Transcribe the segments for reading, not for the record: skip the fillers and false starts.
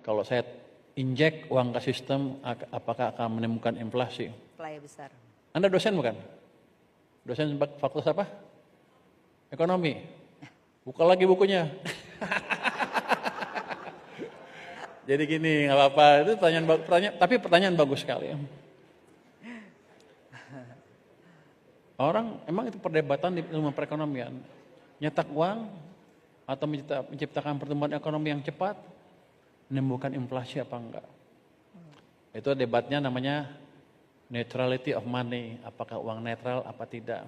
kalau saya injek uang ke sistem, apakah akan menimbulkan inflasi? Mulai besar. Anda dosen bukan? Dosen fakultas apa? Ekonomi. Buka lagi bukunya. Jadi gini, nggak apa-apa. Itu tapi pertanyaan bagus sekali. Orang, emang itu perdebatan di ilmu perekonomian. Nyetak uang atau menciptakan pertumbuhan ekonomi yang cepat, menimbulkan inflasi apa enggak. Itu debatnya namanya neutrality of money. Apakah uang netral apa tidak.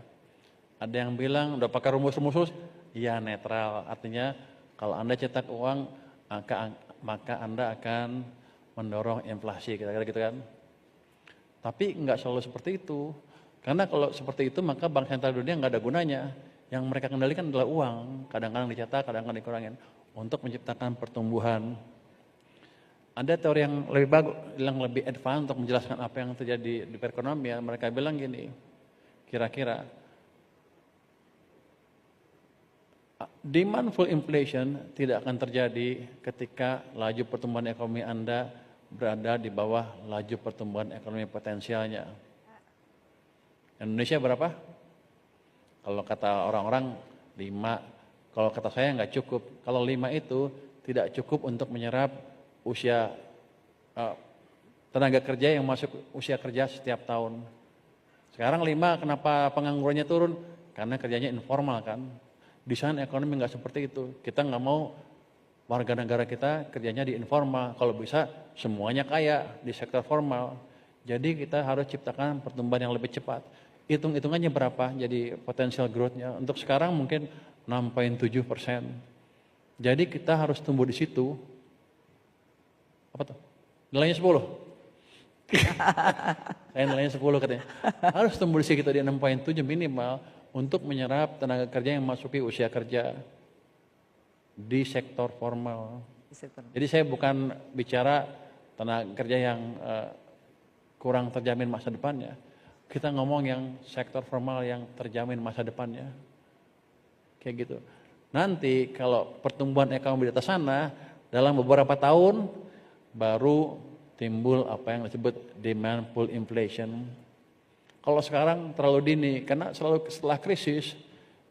Ada yang bilang, udah pakai rumus-rumus, ya netral. Artinya kalau Anda cetak uang, maka Anda akan mendorong inflasi, kira-kira gitu kan. Tapi enggak selalu seperti itu. Karena kalau seperti itu maka Bank Sentral Dunia nggak ada gunanya. Yang mereka kendalikan adalah uang. Kadang-kadang dicetak, kadang-kadang dikurangin. Untuk menciptakan pertumbuhan. Ada teori yang lebih bagus, yang lebih advance untuk menjelaskan apa yang terjadi di perekonomian. Mereka bilang gini, kira-kira demand full inflation tidak akan terjadi ketika laju pertumbuhan ekonomi Anda berada di bawah laju pertumbuhan ekonomi potensialnya. Indonesia berapa? Kalau kata orang-orang 5, kalau kata saya nggak cukup. Kalau 5 itu tidak cukup untuk menyerap usia tenaga kerja yang masuk usia kerja setiap tahun. Sekarang 5, kenapa penganggurannya turun? Karena kerjanya informal kan. Desain ekonomi nggak seperti itu. Kita nggak mau warga negara kita kerjanya di informal. Kalau bisa semuanya kaya di sektor formal. Jadi kita harus ciptakan pertumbuhan yang lebih cepat. Hitung-hitungannya berapa jadi potensial growth-nya. Untuk sekarang mungkin 6,7%. Jadi kita harus tumbuh di situ. Apa tuh? Nilainya 10. Saya nilainya 10 katanya. Harus tumbuh di sekitar di 6,7 minimal untuk menyerap tenaga kerja yang masuki usia kerja di sektor formal. Jadi saya bukan bicara tenaga kerja yang kurang terjamin masa depannya. Kita ngomong yang sektor formal yang terjamin masa depannya. Kayak gitu. Nanti kalau pertumbuhan ekonomi di atas sana, dalam beberapa tahun baru timbul apa yang disebut demand pull inflation. Kalau sekarang terlalu dini, karena selalu setelah krisis,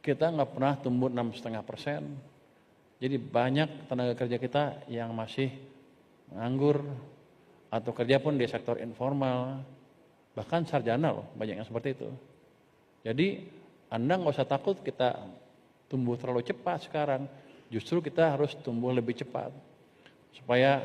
kita nggak pernah tumbuh 6,5%. Jadi banyak tenaga kerja kita yang masih nganggur, atau kerja pun di sektor informal. Bahkan sarjana loh, banyak yang seperti itu. Jadi Anda nggak usah takut kita tumbuh terlalu cepat sekarang. Justru kita harus tumbuh lebih cepat. Supaya